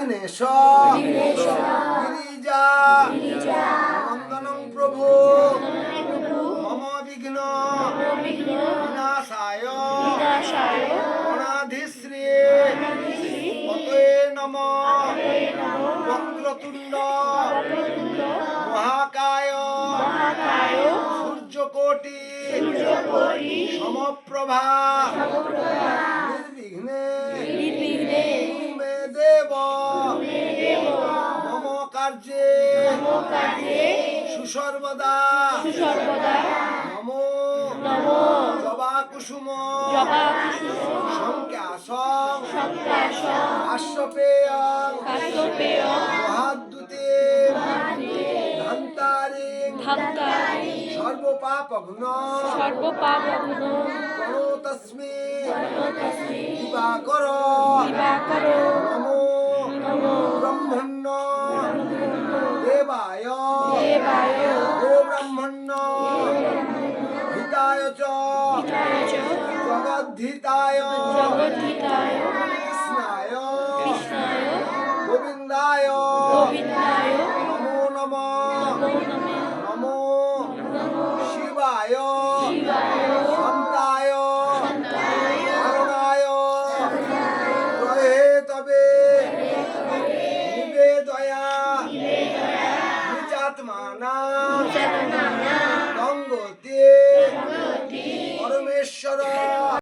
বিঘ্নেশ গিরিজা নন্দনং প্রভু মম বিঘ্ন বিনাশায় গণাধিশ্রী পতয়ে নমঃ বক্রতুণ্ড মহাকায় সূর্যকোটি সমপ্রভা নির্বিঘ্নে মে দেব মম কার্যে সুসর্বদা নমো জবা কুসুম সংখ্যাসং আশ্বপেয়ং মহাদ্যুতে ধন্তারিং সর্বপাপঘ্ন গণতস্মি দিবাকর নমো ব্রহ্মণ্য দেবায় গো ব্রহ্মণ্য হিতায় চ জগদ্ধিতায় কৃষ্ণায় গোবিন্দায় নমো নমঃ নমো শিবায় শান্তায় কারণায় জয়ে তবে নিবেদয়া নিচাত্মানা গঙ্গতে পরমেশ্বর